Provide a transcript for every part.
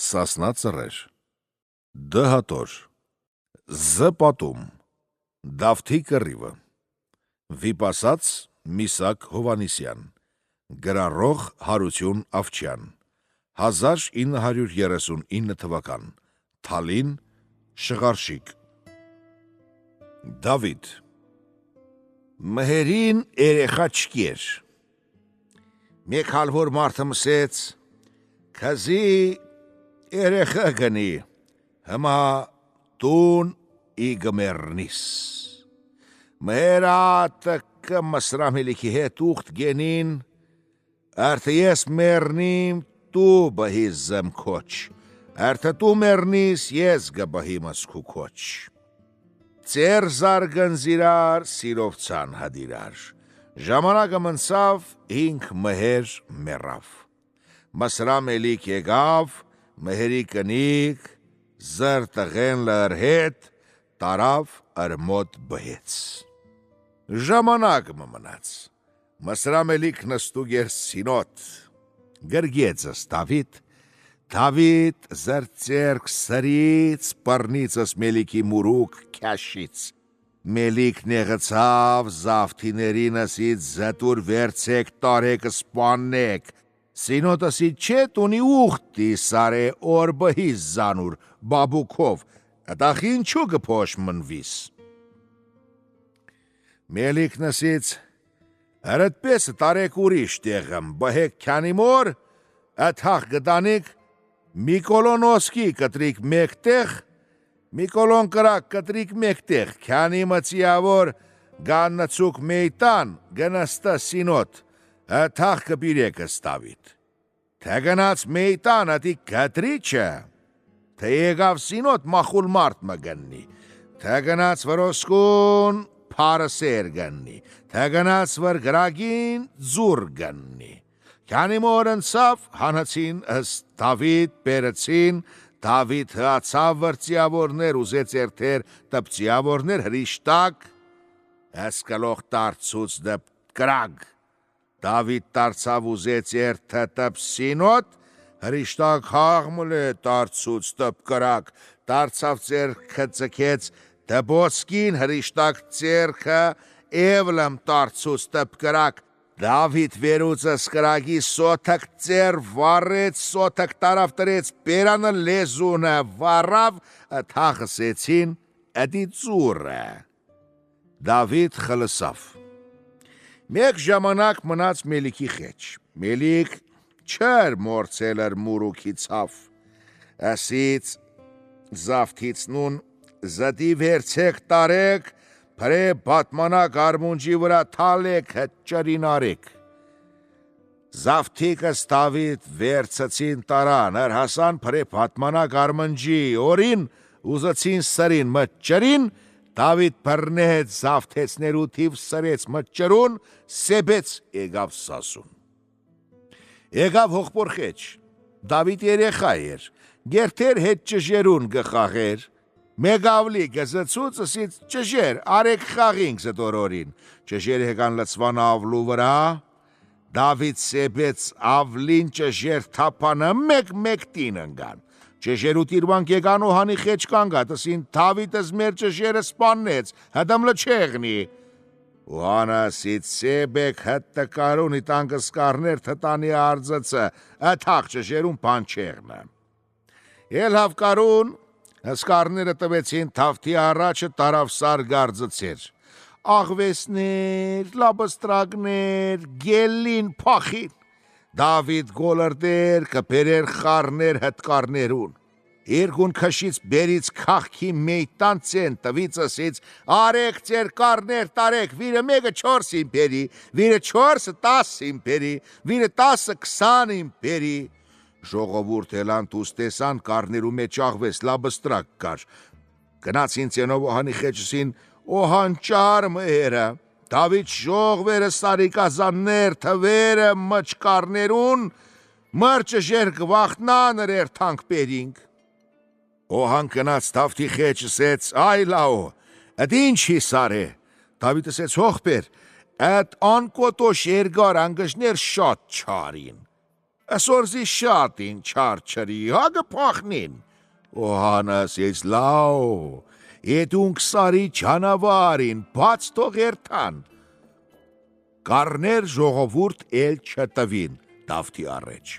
Սասնա ծռեր, դհատոր, զպատում, Դավթի կռիվը, վիպասած Միսակ Հովանիսյան, գրառող Հարություն Ավչյան, 1939 թվական, Թալին, Շղարշիկ։ Դավիթ Մհերին երեխա չկեր, մեկ հալվոր մարդը մսեց, քզի երեխա գնի, հմա տուն ի գմերնիս։ Մհերատը կմսրամելիքի հետ ուղտ գենին, արդը ես մերնիմ տու բհիս զմ քոչ, արդը տու մերնիս ես գբհիմս քու քոչ։ Ծեր զարգնզիրար սիրովցան հադիրար, ժամանակը մնցավ 5 մհեր մեռավ, մսրամելիք եկավ, մհերի կնիկ, զրտղեն լր հետ, տարավ արմոտ բհեց։ Ժամանակ մնաց, մսրամելիք նստուգ էր սինոտ, գրգեցս Դավիթ, Դավիթ զրծերք սրից, պռնիցս մելիքի մուրուկ քաշից, մելիք նեղծավ զավթիներինսից զտուր վերցեք տարեք սպանեք, սինոտսի չէ տունի ուղտի սարե օր բհիս զանուր բաբուքով, ըտախ ինչու գփոշ մնվիս։ Մելիք նսից Արդպես տարեք ուրիշ տեղմ, բհեք քանի մոր, ըթախ գտանիք, Միկոլոն ոսկի կտրիք մեկ տեղ, Միկոլոն կրակ կտրիք մեկ տեղ, քանի մծիավոր գաննացուկ մեյտան գնստա սինոտ, ըթախ կպիրեք ստավիտ։ Թե գնաց մեյտան ատի կտրիչը, թե եկավ սինոտ մախուլ մարդ մգննի, թե գնաց վրոսկուն Փարսեր գննի, թե գնաց վր գրագին ձուր գննի։ Քանի մոր ընցավ հանացին ըստ Դավիթ բերեցին, Դավիթ հացավ վրծիավորներ ուզեց երթեր տպծիավորներ հրիշտակ, ասկալող տարցուց դպ գրագ։ Դավիթ տարցավ ուզեց երթը տպսինոտ, հրիշտակ հաղմուլ է տարցուց դպ գրագ, տարցավ ձերքը ձգեց դբոսկին հրիշտակ ձերքը էվլմ տարցուց դպ գրագ, Դավիթ վերուծս կրագի սոթակ ձեր վարեց, սոթակ տարավ տրեց, բերանը լեզունը վարավ, թախսեցին əդի ծուրը։ Դավիթ խլսավ։ Մեկ ժամանակ մնաց մելիքի խեչ, մելիք չեր մորցել էր մուրուքի ցավ, ասից զավթից նուն զդի վերցեք տարեք, Պրե բատմանակ արմունջի վրա թալեք հճրին արեք։ Զավթիկս Դավիթ վերցեցին տարան, հասան պրե բատմանակ արմունջի օրին, ուզեցին սրին մճրին, Դավիթ բռնեց զավթեցներու թիվ սրեց մճրուն, սեբեց եկավ սասուն։ Եկավ հողբոր խեչ, Դավիթ երեխա էր, գերթեր հետ ճժերուն գխաղեր, Մեգավլի գզծուց ասից ճժեր, արեք խաղինք զտորորին, ճժեր հեկան լծվան ավլու վրա, Դավիթ սեբեց ավլին ճժեր թապանը մեկ տին ընգան, ճժերու տիրվանք եկան ու հանի խեչ կանգատ, ասին Դավիթս մեր ճժերը սպաննեց, հդմ լչեղնի, ու հանասից սեբեք հտտկարուն իտանգս կարներ թտանի արձծը, ըթախ ճժերուն պանչեղնը։ Ելհավ կարուն, Հսկարները տվեցին Դավթի առաջը տարավ սար գարձծեր, աղվեսներ, լաբստրակներ, գելին փախին, Դավիթ գոլրդեր, կպերեր խարներ հտկարներուն, Երկուն քշից բերից քախքի մեյտան ծեն տվից ասից, արեք ձեր կարներ տարեք, վիրը մեկը 4 իմպերի, վիրը 4 10 իմպերի, վիրը 10 20 իմպերի, Ժողովուրդ ելան տուստեսան կարներու մեջ աղվես լաբստրակ կար, գնացին ծենով օհանի խեչսին օհանճար մհերը, Դավիթ ժողվերը սարիկազաններ թվերը մճկարներուն, մրջժեր գվախտնան էր թանք պերինք, Օհան կնաց Դավթի խեչսեց, այ լաո, Դ ինչի սար է, Դավիթ ասեց հողբեր, Դ անկոտոշ երգար անգժներ շատ չարին, Ասորզի շատին չարչրի, հագը պախնին։ Օհանս ես լավ, եդունք սարի ճանավարին, բաց թող երթան։ Կարներ ժողովուրդ էլ չտվին Դավթի առաջ։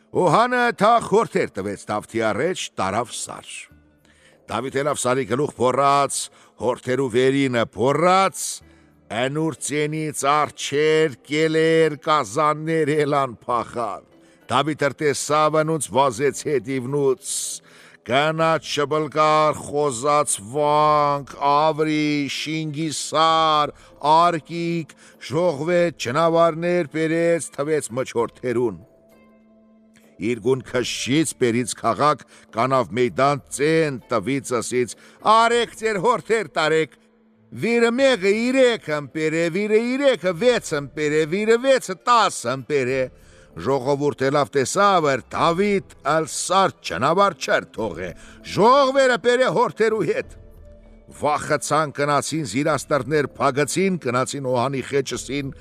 Օհանը թա խորթեր տվեց Դավթի առաջ, տարավ սար։ Դավիթ ելավ սարի գլուխ փորած, հորթերու վերինը փորած, Անուրցենից արջեր, կելեր, կազաններ ելան փախան։ Դավիթ տեսավ անոնց վազեց հետիվնուց, կանաչ շբլկար, խոզած վանք, ավրի, շինգի սար, արկիկ, ժողվեց, ճնավարներ պերեց, թվեց մչորդերուն։ Իրգուն քշից պերից քաղաք, կանավ մեյդան ծեն տվից ասից, արեք ձեր հորթեր տարեք, վիրը մեղը 3 ամպեր է, վիրը 3-ը 6 ամպեր է, վիրը 6-ը 10 ամպեր է։ Ժողովուրդ ելավ տեսավ էր, Դավիթ ալ սար ճնավար չեր թողե, ժողվերը պերը հորթերու հետ։ Վախացան կնացին զիրաստարներ փագացին, կնացին Օհանի խեչսին,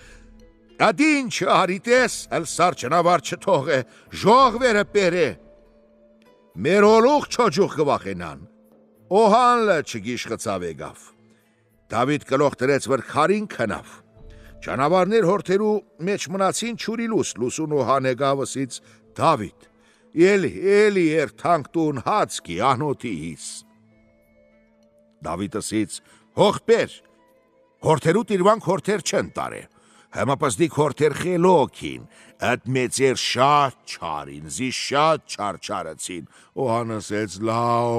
Ադին չարիտես, ալ սար ճնավար չթողե, ժողվերը պերը։ Մեր ոլուղ չոջուղ կվախենան, Օհանլը չգիշխծավ եկավ։ Դավիթ գլուխ դրեց վր խարին քնավ։ Ճանավարներ հորթերու մեջ մնացին չուրիլուս, լուսուն Օհան եկավսից Դավիթ, էլի երթանք տուն հացկի անոթիիս։ Դավիթ ասից, հողբեր, հորթերու տիրվանք հորթեր չեն տարե, Համապստիկ հորթեր խելոքին, այդ մեծեր շատ չարին, զի շատ չարչարացին, Օհան ասեց լավ,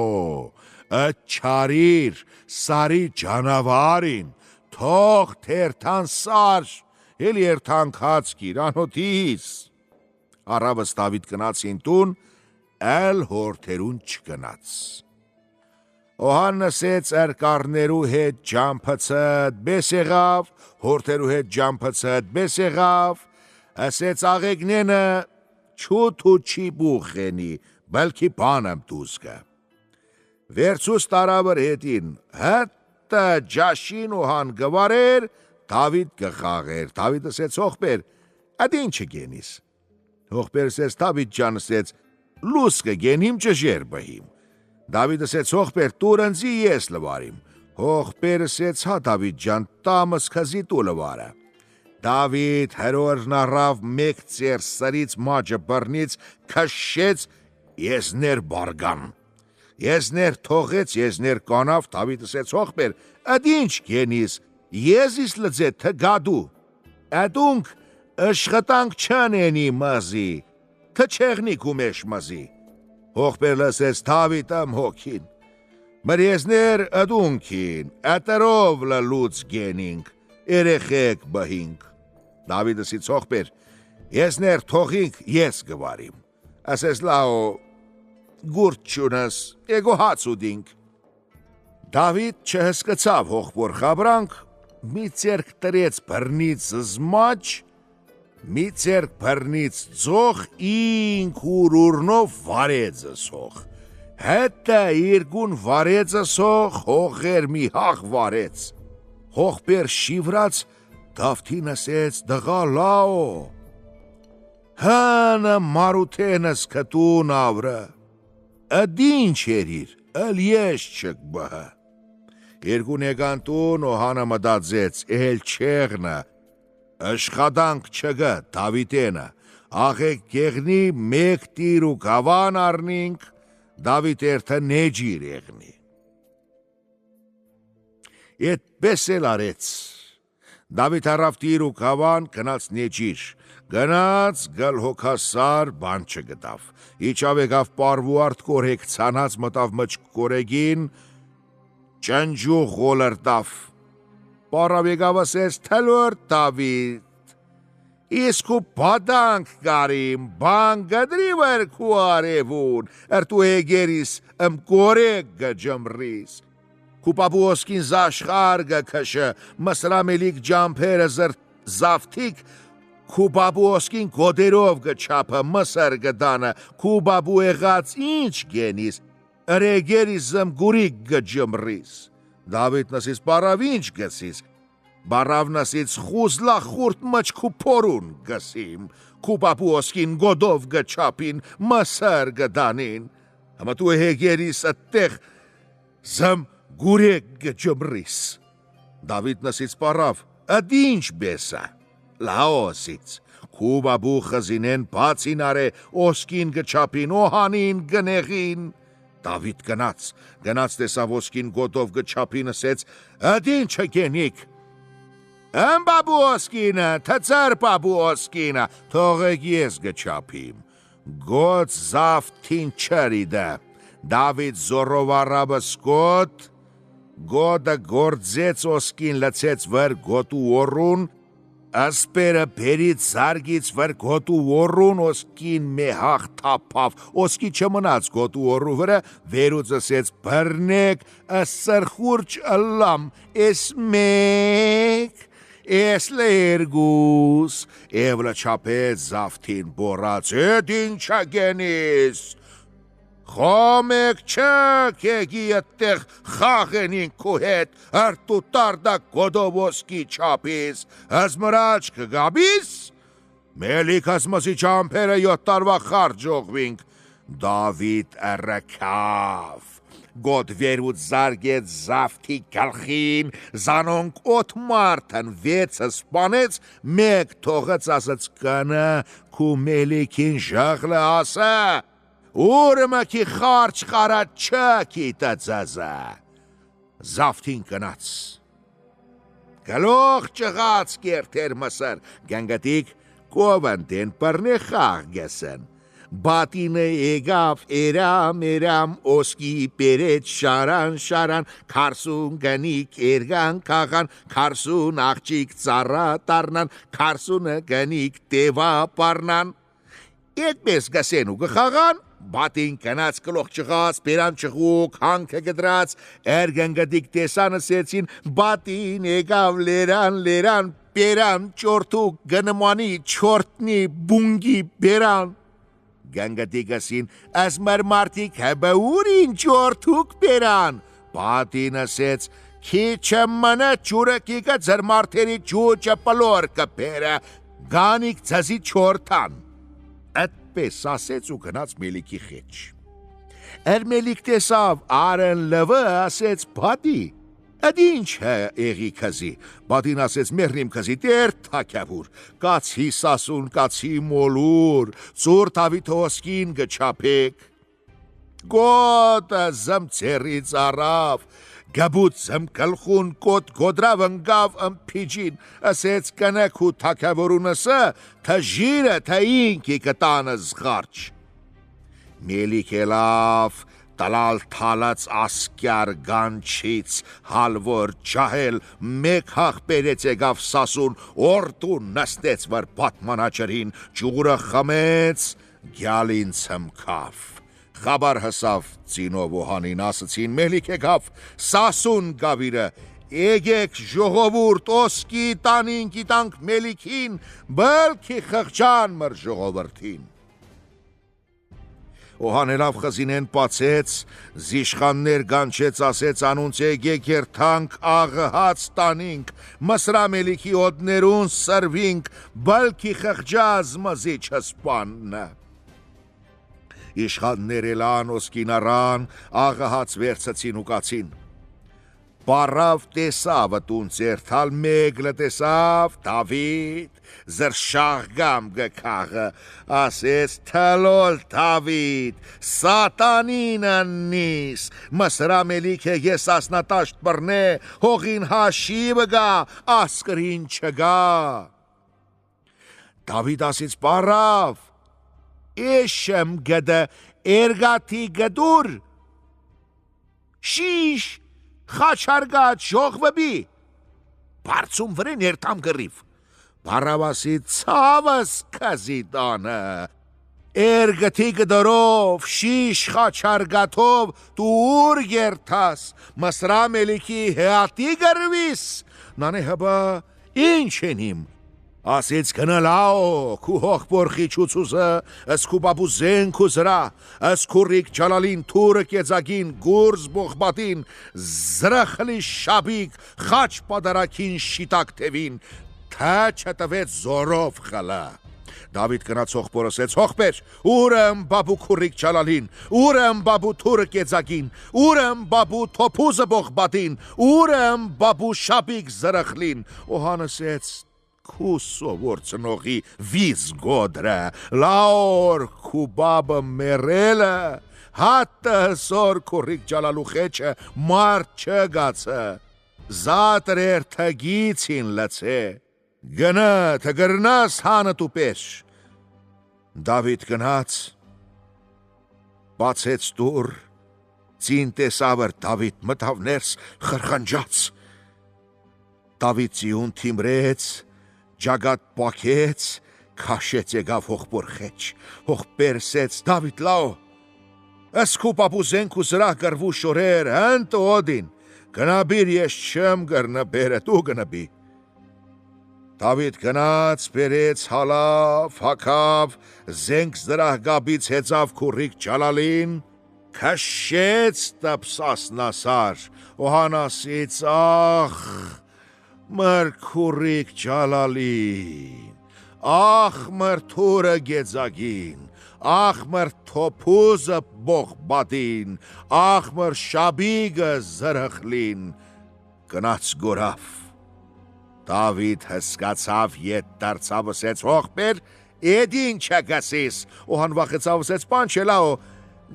այդ չարիր, սարի ճանավարին, թող թերթան սար, էլ երթանք հացկիր, անոթիս։ Առավս Դավիթ գնացին տուն, էլ հորթերուն չգնաց։ Օհան ասեց արկարներու հետ ջամփցդ բես եղավ, հորթերու հետ ջամփցդ բես եղավ, ասեց աղեգնենը չուտ ու չի բուխենի, բալքի բանամ դուսկը։ Վերցուս տարավր հետին, հետը ջաշին Օհան գվարեր, Դավիթ գխաղեր, Դավիթ ասեց հողբեր, ադին չգենիս։ Հողբեր ասեց Դավիթ ջան ասեց, լուս կգենիմ ճժեր բհիմ։ Դավիթ ասեց հողբեր տուրընձի ես լվարիմ, հողբեր ասեց հա Դավիթ ջան տամս քզի տու լվարը։ Դավիթ հրորն առավ մեկ ծեր սրից մաջը բռնից քշեց եզներ բարգան։ Եզներ թողեց, եզներ կանավ, Դավիթ ասեց հողբեր, ըդ ինչ գենիս, եզիս լծե թգադու, ըդունք ըշխտանք չանենի մազի, թչեղնիկ ումեշ մազի։ Հողբեր ասեց Դավիթ հոգին, մեր եզներ ըդունքին, ատերով լլուց գենինք, երեխեք բհինք։ Դավիթ ասեց հողբեր, եզներ թողինք ես գվարիմ, ասեց լավ գուրդ չունս, եգո հաց ուդինք։ Դավիթ չհսկացավ հողբոր խաբրանք, մի ծերք տրեց բռնից զմաջ, մի ծերք բռնից ձող ինք ուրուրնով վարեձը սող, հետը իրգուն վարեձը սող հողեր մի հաղ վարեց, հողբեր շիվրած Դավթին ասեց դղա լաո, հանը մարութենս կտուն ավրը, ըդին չերիր, էլ ես չկ բհը։ Իրգուն եգանտուն Օհանը մդածեց, էլ չեղնը, Աշխատանք չգա Դավիթենը, աղեք գեղնի մեկ տիր ու գավան արնինք, Դավիթ երթը նեջիր եղնի։ Ետ պես էլ արեց, Դավիթ առավ տիր ու գավան գնաց նեջիր, գնաց գլհոքասար բան չգտավ, իջավ եկավ պարվու արդ կորեկ ցանած մտավ մջ կորեգին, ճնջու խոլրտավ, Պարավ եկավ ասեց թլոր Դավիթ, իսկ ու բադանք գարիմ, բան գդրի վեր քու արևուն, դու եգերիս կորեկ գջմրիս, քու պապուոսկին զաշխար գքշը, մսրամելիք ջամփերը զավթիկ, քու պապուոսկին գոդերով գչապը, մսր գդանը, քու պապու եղած ինչ գենիս, երեգերիս գուրիկ գջմրիս։ Դավիթ նսից պարավ ինչ գսիս, բարավ նսից խուզլա խուրտ մչքու պորուն գսիմ, Քուբաբու ոսկին գոդով գչապին, մասար գդանին, Ama tu hegeris attեղ zam gurek gջմրիս Դավիթ նսից պարավ Ադինչ բեսա Լաոսից Քուբաբու խզինեն բացին արե Ոսկին գչապին օհանին գնեղին Դավիթ գնաց տեսավ ոսկին գոտով գչապին ասեց Ադինչ գենիկ Ամբաբու ոսկինը թծար բաբու ոսկինը թողեք ես գչապիմ Գոց զավթին չրիդը Դավիթ զորով առաբը սկոտ Գոդը գործեց ոսկին լցեց վր գոտու օրուն Ասպերը բերից զարգից վր գոտու օրուն ոսկին մեհաղ թապավ Ոսկի չմնաց գոտու օրու վրը վերուց ասեց բրնեք ասրխուրջ ըլամ ես մեկ Ես լերգուս Եվլը չապեց զավթին բորած Էդ ինչա գենիս Խոմեք չք եգի ըտեղ խաղենին քու հետ Արտու տարդակ գոդով ոսկի չապիս Հզմրաչ կգաբիս Մելիք հզմսի չամպերը յոտ տարվա խարդ ժողվինք Դավիթ ըրրքավ Գոդ վերուց զարգեց զավթի գալխին Զանոնք օտ մարդն վեցը սպանեց Մեկ թողեց ասաց կանը Քու մելիքին ժաղլը ասա Ուրմը ki խարչ խարատ չքի տծազա Զավթին կնաց Գլող ճղաց կերթեր մսր Գանգատիկ կովանդեն պրնե խաղ գեսեն Բատինը եկավ երամ ոսկի պերեց շարան Քարսուն գնիկ երգան կաղան Քարսուն աղջիկ ծառա տարնան Քարսունը գնիկ տևա պարնան Էդպես գսեն ու գխաղան Բատին կնաց կլող ճղաց պերան ճղուկ հանքը գդրած Էրգանգադիկ տեսանը սեցին Բատին եկավ լերան Պերան ճորտուկ գնմանի չորտնի բունգի պերան Գանգատիկասին ասմար մարդիկ հբաուրին ճորթուկ պերան Բատին ասեց քիչը մնա ճուրակիկը ձր մարդերի ճուճը պլոր կպերը Գանիկ ձազի չորթան Այդպես ասեց ու գնաց մելիքի խեչ Էր մելիք տեսավ արն լվը ասեց բատի Այդ ինչ է եղի կզի, բատին ասեց մերնիմ կզի տեր թակյավուր, կացի սասուն, կացի մոլուր, ծուր թավիթ ոսկին գչապեք, գոտը զմցերից առավ, գբուտ զմկլխուն կոտ գոդրավ ընգավ ըմպիջին, ասեց կնեք ու թակյավորունըսը, թա ժիրը թա ինքի կտանը զղարչ, մելիք էլավ, Տալալ թալած ասկյար գանչից, հալվոր ճահել, մեկ հաղ պերեց եկավ սասուն, օրտուն նստեց վր պատմանաչրին, ճուրը խմեց, գյալին ծմկավ, խաբար հսավ ծինով օհանին ասացին, մելիք եկավ, սասուն գավիրը, Եկեք ժողովուրդ ոսկի տանին կիտանք մելիքին, բլքի խղճան մր ժողովրդին Օհանելավ խզինեն պացեց, զիշխաններ գանչեց ասեց անունց եկեք երթանք աղհաց տանինք, մսրամելիքի ոտներուն սրվինք, բլքի խղճազ մզի չսպաննը։ Իշխաններ էլան ոսկին առան, աղհաց վերցեցին ու կացին։ Պարավ տեսավ ըտուն ծերթալ մեգլը տեսավ, Դավիթ, զրշաղգամ գքաղը, ասեց թլոլ Դավիթ, սատանին աննիս, մսրամելիք է ես ասնատաշտ բրնե, հողին հաշիվը գա, ասկրին չգա։ Դավիթ ասից պարավ, էշեմ գդը, էրգատի գդուր, շիշ, խաչարգատ ժողվբի, բարձում վրեն երթամ գրիվ, բարավասի ծավս կզի տանը, էրգտի գդորով, շիշ խաչարգատով, դու ուր երթաս, մսրամելիքի հեատի գրվիս, նանը հբա ինչ ենիմ, ասից կնալաո, քու հող բորխի չուցուզը, ես քու բաբու զեն քու զրա, ես քուրիկ ճալալին թուրը կեծագին, գուրզ բողբատին, զրախլի շաբիկ, խաչ պադարակին շիտակ թևին, թա չտվեց զորով խլա, Դավիթ գնաց հողբորը ասեց. հողբեր, ուրեմ բաբու քուրիկ Ջալալին, ուրեմ բաբու թուրը կեծակին, ուրեմ բաբու թոփուզը բողբատին, ուրեմ բաբու շաբիկ զրխլին։ Օհան ասեց. քու սովոր ծնողի վիզ գոդրը, լաոր քու բաբը մերելը, հատը սոր քուրիկ Ջալալու խեչը մարդ չգացը, զատրեր թգիցին լծե, գնը թգրնաս հանը տու պեշ։ Դավիթ գնաց, բացեց դուր, ծին տեսավր Դավիթ մտավ ներս խրխնջաց։ Դավիթ ծիուն թիմրեց, ջագատ պակեց, քաշեց եկավ հողբոր խեչ, հողբերսեց Դավիթ լավ, ասկու պապու զենքու զրահ գրվու շորեր, հնտ օդին, գնաբիր ես չեմ գրնը բերը, դու գնաբի։ Դավիթ գնաց, բերեց հալավ, հակավ, զենք զրահ գաբից հեծավ քուրիկ Ջալալին, քաշեց տպսասնասար, օհանասից ախ, մր քուրիկ Ջալալին, ախ մր թուրը գեծագին, ախ մր թոփուզը բողբատին, ախ մր շաբիգը զրխլին, գնաց գորավ։ Դավիթ հսկացավ ետ դարձավ ասեց հողբեր, էդին չգասիս, օհան վախեցավ ասեց բան չելաո,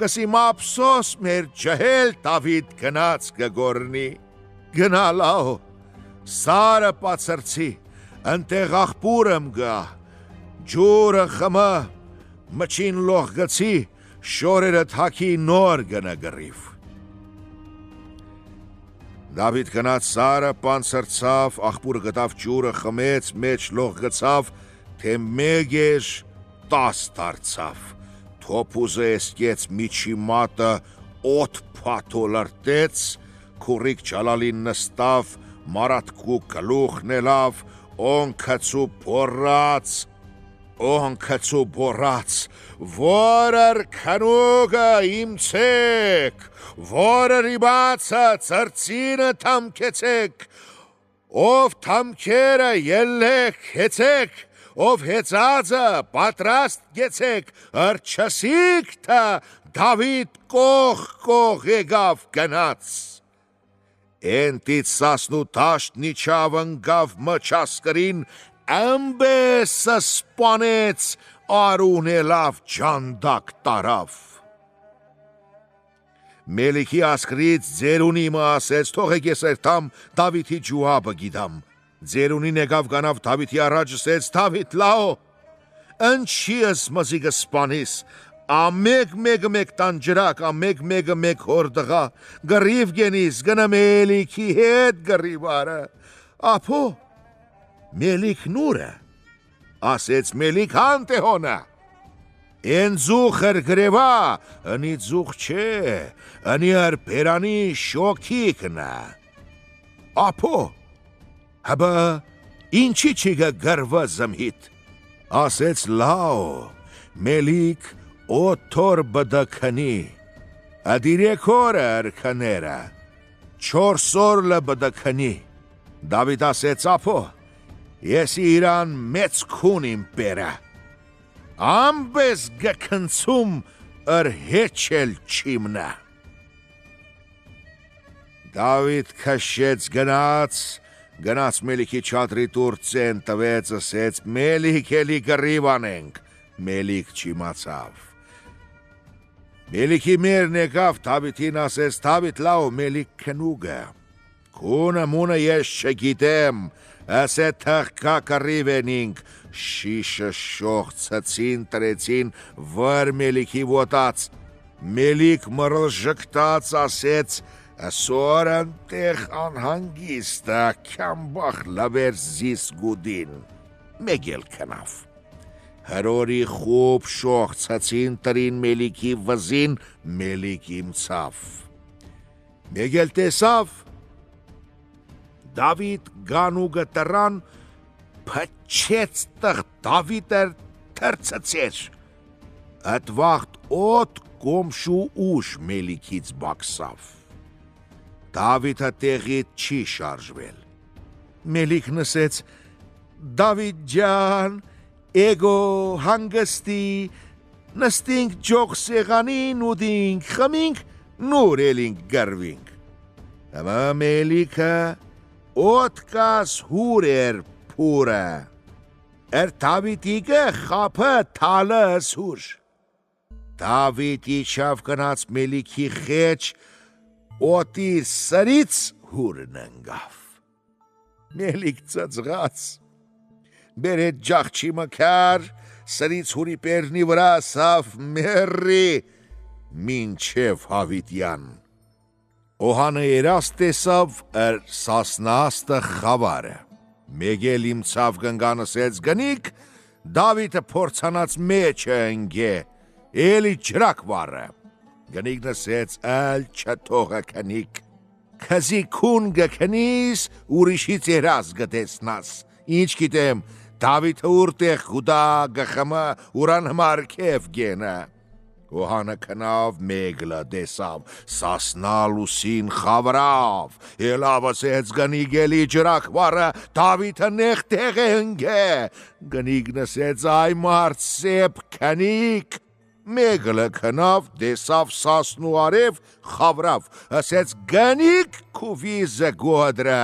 գսի մապսոս մեր ջհել Դավիթ գնաց գգորնի, գնալաո, սարը պացրցի, ընտեղ աղբուրըմ գա, ջուրը խմը, մչին լող գցի, շորերը թակի նոր գնագրիվ։ Դավիթ գնաց սարը պանցրցավ, աղբուրը գտավ ջուրը խմեց, մեջ լող գցավ, թե մեկ էր 10 դարձավ, թոփուզը էսկեց միջի մատը, օդ փաթո լրտեց, քուրիկ Ջալալին նստավ, մարատկու գլուխն էլավ, օնքացու բորած, որր քնուգը իմցեք, որր իբացը ծրծինը թամքեցեք, ով թամքերը ելեք հեցեք, ով հեցածը պատրաստ գեցեք, ըրչասիք թա Դավիթ կող եկավ գնաց։ Ենտից սասնու տաշտ նիչավ ընգավ մչասկրին, ամբեսը սպանեց, արուն էլավ ջանդակ տարավ։ Մելիքի ասկրից ձերունի մը ասեց, թողեք ես երթամ Դավիթի ջուաբը գիդամ։ Ձերունին եկավ գանավ Դավիթի առաջ ասեց, Դավիթ լաո, ընչի ես մզիգը սպանիս, ամեկ մեկ տան ջրակ, ամեկ մեկ հոր դղա, գրիվ գենիս, գնա մելիքի հետ գրիվ արը, ապո, մելիք նուրը, ասեց մելիք հանտ է հոնը, են զուխ էր գրևա, ընի զուխ չէ, ընի էր պերանի շոքիքնը, ապո, հաբա, ինչի չիգը գրվը զմհիտ, ասեց լաո, մելիք օթոր բդքնի, ադիրեքոր էր քները, 4 օր լբդքնի, Դավիթ ասեց ապո, ես իրան մեծ քուն իմ պերը, ամբես գքնցում ըր հեչել չիմնը։ Դավիթ քաշեց գնաց մելիքի չատրի տուր ծեն տվեց, ասեց մելիք էլի գրիվ անենք, մելիք չիմացավ։ Մելիքի մերն եկավ Դավիթին ասեց, Դավիթ լավ մելիք քնուգը, քունը մունը ես չգիտեմ, ասե թղկա կռիվ ենինք, շիշը շող ծծին տրեցին վր մելիքի ոտած, մելիք մռլ ժգտած ասեց, ասոր ընտեղ անհանգիստը կյամբախ լավեր զիս գուդին, մեգել կնավ։ Հրորի խոբ շող ծծին տրին մելիքի վզին, մելիք իմցավ։ Մեգել տեսավ, Դավիթ գանուգը տրան, փչեց տղ Դավիթ էր թրծծեր, այդ վաղտ օդ կոմշու ուշ մելիքից բաքսավ։ Դավիթը տեղիտ չի շարժվել։ Մելիքն ասեց, Դավիթ ջան, էգո հանգստի նստինք ջող սեղանին ու դինք խմինք նոր էլինք գրվինք Ama Melika otkas hurer pura Tavitiga xapı talı sur Taviti şavkanats Meliki xeç Oti sarits hurnengaf Melik tsadzgats Beret jaxçi makar Sarits huri perni vra saf merri Minçev havityan Օհանը երաստ տեսավ սասնաստը խավարը, մեգել իմցավ գնգանսեց գնիք, Դավիթը փորձանած մեջը ընգե, էլի ջրակ վարը, գնիք նսեց այլ չթողը կնիք, քզի քուն գքնիս ուրիշից երաս գտեսնաս, ինչ գիտեմ, Դավիթը ուրտեղ գուդա գխմը ուրան հմար կև գենը, Օհանը կնավ մեգլը դեսավ, սասնալ ուսին խավրավ, ելավսեց գնիգ էլի ջրակ վարը, Դավիթը նեղ տեղ է ընգե, գնիգ նսեց այ մարդ սեպ կնիք, մեգլը կնավ դեսավ սասնու արև խավրավ, ասեց գնիգ կուվիզը գոդրը,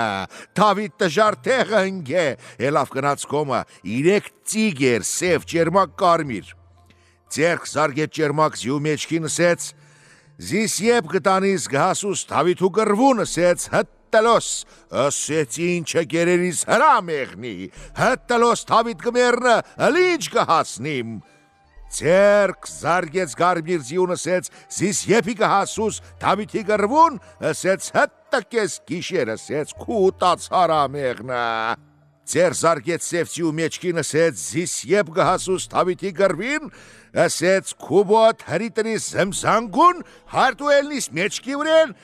Դավիթ տժար տեղ ընգե, ելավ կնած կոմը, իրեք ծիգ էր սև ճերմակ կարմիր, Ձերք զարգետ ճերմակ զյու մեջքի նսեց, զիս եբ գտանիս գհասուս Դավիթու գրվու նսեց հտտլոս, ասեց ինչը գերերիս հրա մեղնի, հտտլոս Դավիթ գմերնը հլինչ գհասնիմ, Ձերք զարգեց գարմիր զյու նսեց, զիս եբի գհասուս Դավիթի գրվուն, ասեց հտտկես գիշեր, ասեց կուտաց հրա մեղնը, Ձեր զարգեց սևցի ու մեջքի նսեց, զիս եբ գհասուս Դավիթի գրվին, ասեց քուբոտ հրիտնի զմզանգուն, հարտու էլնիս մեջքի վրեն,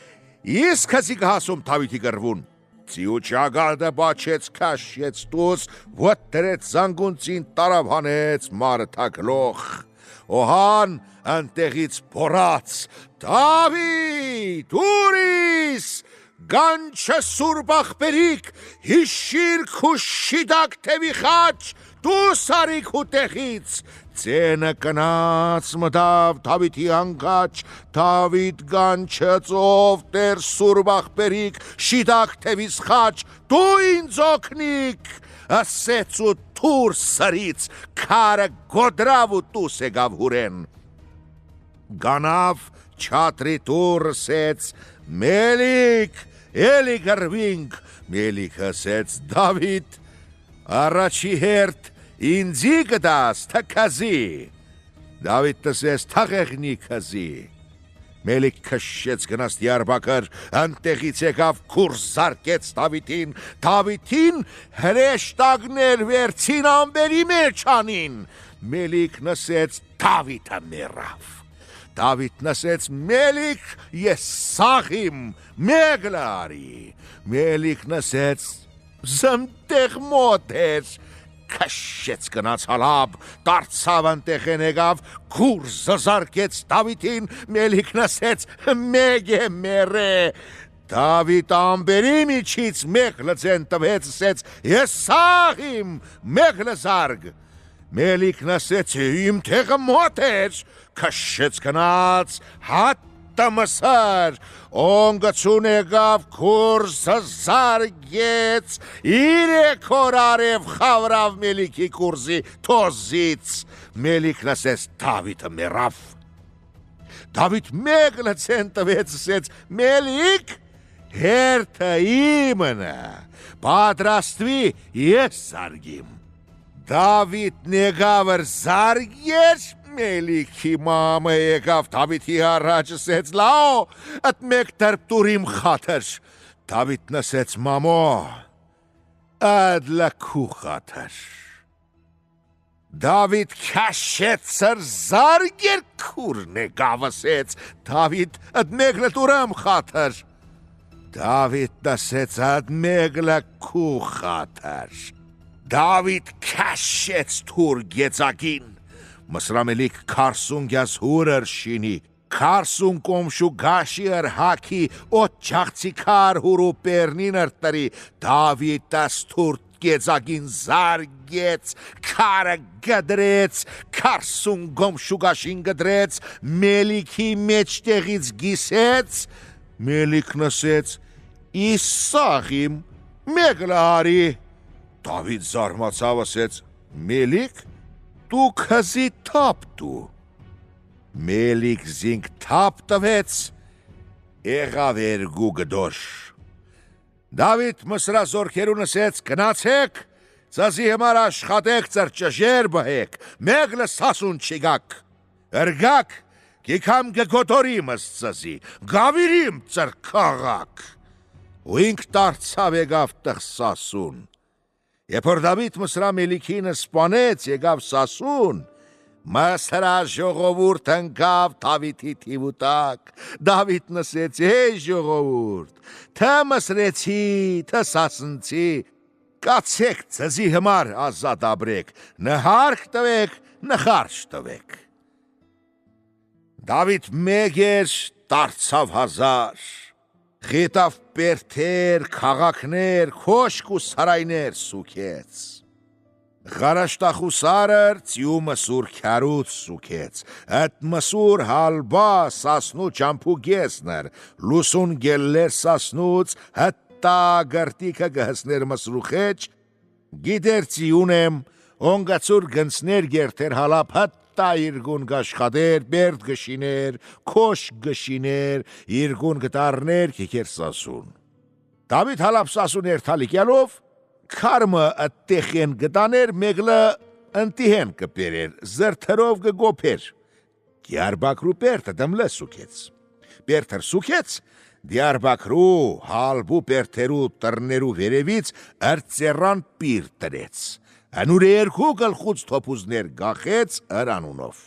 իսկ հզի գհասում Դավիթի գրվուն։ Ձիու ճագարդը բաչեց կաշեց տուս, ոտ դրեց զանգունցին տարավ հանեց մարդակլող։ Օհան անտեղից բորած, Դավիթ, ուրիս, Gançe surbaq berik, hişir kuşşidak tevi xaç, tu sarik hutexից, Ձենը կնաց մտավ Դավիթի անկաչ, Դավիթ գանչեց ով տեր սուրբախ բերիկ, շիդակ թևիս խաչ, դու ինձ օգնիկ, ասեց ու թուր սրից, քարը գոդրավ ու տուս եկավ հուրեն։ Գանավ չատրի տուր ասեց, Մելիք, էլի գրվինք, Մելիք ասեց, Դավիթ, առաջի հերթ, ինձի գտաս թքազի, Դավիթ տսես թաղեղնի քազի, Մելիք քշեց գնաց Դիարբաքր, անտեղից եկավ քուրս զարկեց Դավիթին, Դավիթին հրեշտակներ վերցին ամբերի մեջ անին, Մելիք նսեց Դավիթը մեռավ, Դավիթ նսեց Մելիք ես սաղիմ, մեգլը արի, Մելիք նսեց զմտեղ մոտ էր, քշեց գնաց հալաբ, դարձավ անտեղ ենեգավ, քուրզը զարկեց Դավիթին, Մելիք նսեց մեգ է մերը, Դավիթ ամբերի միջից մեգլը ձեն տվեց, ասեց ես սաղիմ, մեգլը զարգ, Մելիք նսեց իմ տեղը մոտ էր, քշեց գնաց, հատը մսար, օնգցուն եկավ քուրսը զարգեց, իրեք օր արև խավրավ Մելիքի քուրսի թոզից, Մելիք նսեց Դավիթը մեռավ, Դավիթ մեգլը ցեն տվեց, ասեց Մելիք, հերթը իմն է, պատրաստվի ես զարգիմ, Դավիթ եկավ զարգեր, Մելիքի մամը եկավ Դավիթի առաջ ասեց լավ, at մեկ տրպտուր իմ խաթր, Դավիթ նսեց մամո, ադլա քու խաթր, Դավիթ քաշեց զարգեր քուրն եկավ ասեց, Դավիթ at մեկ լտուրամ խաթր, Դավիթ նսեց at մեկ լքու խաթր, Դավիթ քաշեց թուր գեցակին, Մսրամելիք քարսուն գյաս հուրր շինի, քարսուն կոմշու գաշիր հակի, ոտ ճաղցի կար հուրու պերնին ըրտարի, Դավիթ աստուր գեծագին զարգեց, քարը գդրեց, 40 գոմ շուգաշին գդրեց, մելիքի մեջտեղից գիսեց, մելիքն ասեց. «Իսաղ իմ, մեկ լահարի»։ Դավիթ զարմացավ, ասեց. «Մելիք, դու քզի թափ դու»։ Մելիք զինք թափ տվեց, եղավ երկու գդոր։ Դավիթ մսրազորքերուն ասեց. «Գնացեք, ձեզի համար աշխատեք, ձեր ճշեր բհեք, մեկ լսասուն չիգաք, երգաք, գիքամ գգոտորիմ ըս ձեզի, գավիրիմ ձեր քաղաք»։ Ու ինք դարձավ եկավ տղ Սասուն։ Երբ որ Դավիթ մսրա Մելիքին սպանեց, եկավ Սասուն, մսրա ժողովուրդ ընկավ Դավիթի թիվուտակ։ Դավիթ նսեց. «Հեյ ժողովուրդ, թե մսրեցի, թե սասնցի, կացեք ձեզի համար ազատ ապրեք, նհարկ տվեք, նխարջ տվեք»։ Դավիթ մեկ էր, դարձավ 1000, խիտավ բերդեր, քաղաքներ, քոշք ու սարայներ սուքեց։ Գարաշտախուսարը ծյումը սուր քարուց սուքեց, այդ մսուր հալբա սասնու ճամփու գեսներ, լուսուն գելլեր սասնուց, հտա գարտիկը գհսներ մսրուխեջ, գիդեր ծյունեմ, օնգացուր գնցներ գերտեր հալապ հտա իրգուն գաշխադեր, բերդ գշիներ, քոշ գշիներ, իրգուն գտարներ կիքեր սասուն։ Դավիթ հալապ սասուն երթալիկյալով, քարմը ըտտեխեն գտաներ, մեգլը ընտիհեն կպերեր, զրթերով գգոպեր։ Դիարբակրու բերդը դմլը սուքեց։ Բերդր սուքեց, Դիարբակրու հալբու բերդերու տրներու վերևից ըրծերան պիր տրեց։ Անուր երկու գլխուց թոփուզներ գախեց ыրանունով։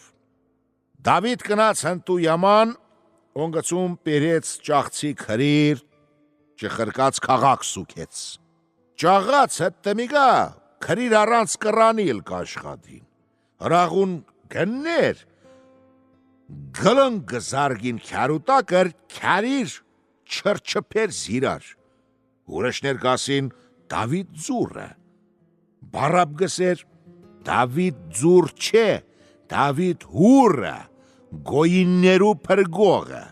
Դավիթ գնաց հնտու yaman, օնգացում բերեց ճաղցի քրիր, ճխրկած քաղաք սուքեց։ Ճաղած հետտեմիգա, քրիր առանց կռանիլ կաշխադին, հրաղուն գններ, գլնգ զարգին քարուտակր քարիր չրչպեր զիրար, ուրշներ գասին Դավիթ ձուրը, բարապ գսեր Դավիթ ձուր չէ, Դավիթ հուրը, գոյիններու պրգողը։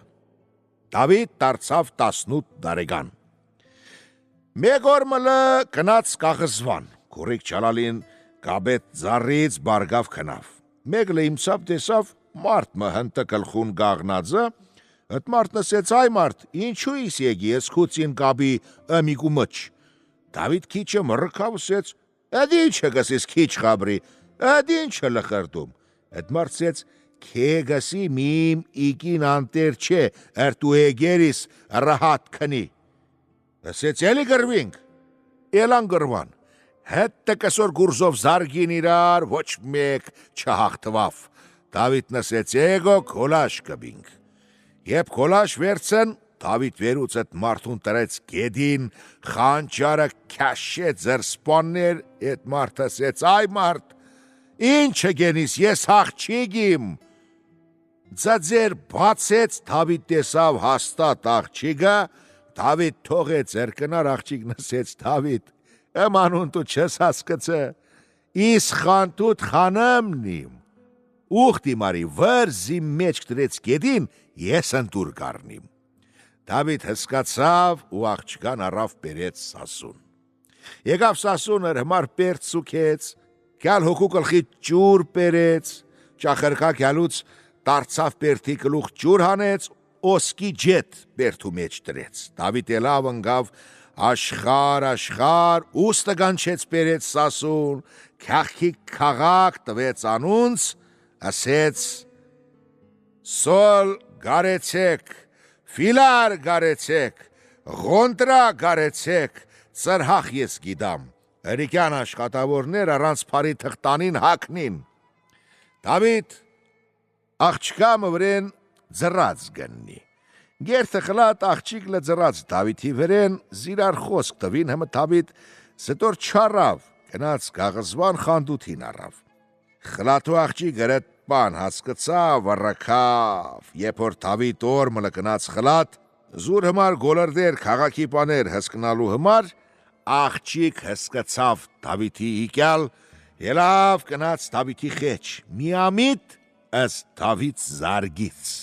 Դավիթ դարձավ 18 տարեկան։ Մեկ օր մլը կնաց կաղզվան, քուրիկ չալալին գաբետ զարից բարգավ քնավ։ Մեգլը իմցավ տեսավ մարդ մը հնտը կլխուն գաղնածը, հտ մարդ նսեց այ մարդ, ինչու իս եգի ես խուցին գաբի ըմիգու մչ։ Դավիթ քիչը մռքավ ասեց, «Էդ ինչը գսես քիչ խաբրի, էդ ինչը լխրդում»։ Էդ մարդ ասեց, «Քեգասի միմ իկին անտեր չէ, երտու եգերիս ռահատ քնի»։ Ասեց էլի գրվինք, էլան գրվան, հետը կսոր գուրզով զարգին իրար, ոչ մեկ չհաղթվավ։ Դավիթ նսեց էգո քոլաշ կբինք։ Եբ քոլաշ վերցն, Դավիթ վերուց էդ մարդուն տրեց գեդին, խանջարը քաշեց ձեր սպաններ, էդ մարդ ասեց, այ մարդ, ինչը գենիս, ես աղջիգիմ։ Ձեր բացեց, Դավիթ տեսավ հաստատ աղջիգը, Դավիթ թողեց երկնար աղջիկ նսեց Դավիթ, էմանուն դու չես հասկացը, իս խանտուտ խանամնիմ, ուխտի մարի վրզի մեջ կտրեց գեդին, ես ընտուր կարնիմ։ Դավիթ հսկացավ ու աղջկան առավ բերեց Սասուն։ Եկավ Սասունը հմար բերդ սուքեց, կյալ հոգու կլխի ջուր բերեց, ճախրկա կյալուց դարձավ բերդի գլուխ ջուր հանեց,Ոսկի ջետ բերդու մեջ տրեց։ Դավիթ ելավ ընկավ աշխար, ուստը գանչեց բերեց Սասուն, քախքի քաղաք տվեց անունց, ասեց սոլ գարեցեք, ֆիլար գարեցեք, ղոնտրա գարեցեք, ծրհախ ես գիդամ, հրիկյան աշխատավորներ առանց պարի թղտանին հակնին։ Դավիթ աղջկա մվրեն ձրած գննի։ Գերթը խլատ աղջիկ լձրած Դավիթի վրեն զիրար խոսք տվին հմը Դավիթ ստոր չարավ, գնաց գաղզվան խանդութին առավ։ Խլատու աղջիկ գրետ բան հասկցավ, առակավ, երբ որ Դավիթ օրմը գնաց խլատ, զուր հմար գոլրդեր քաղաքի բաներ հսկնալու հմար, աղջիկ հսկացավ Դավիթի իկյալ, ելավ գնաց Դավիթի խեչ, միամիտ ըստ Դավիթ զարգից։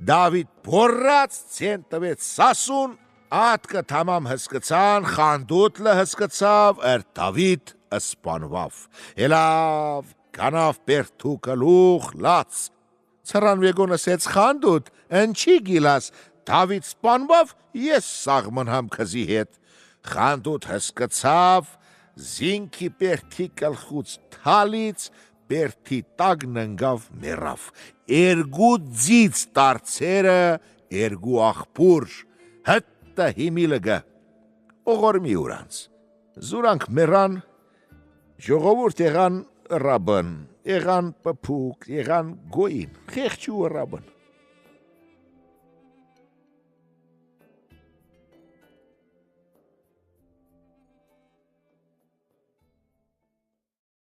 Դավիթ բորած ցեն տվեց սասուն, ատկը թամամ հսկցան, խանդուտլը հսկցավ, Դավիթ սպանվավ։ Ելավ գանավ բերթու գլուխ լաց։ Ցրան վեգոն ասեց խանդուտ, ընչի գիլաս, Դավիթ սպանվավ, ես սաղմնհամ քզի հետ։ Խանդուտ հսկցավ, զինքի բերթի գլխուց թալից, բերթի տակ ննգավ մեռավ։ Երկու ձիծ տարցերը, երկու աղբուր, հտը հիմիլգը։ Օղորմի ուրանց։ Զուրանք մեռան, ժողովուրդ եղան ռաբն, եղան պփուկ, եղան գոյին, խեղճու ռաբն։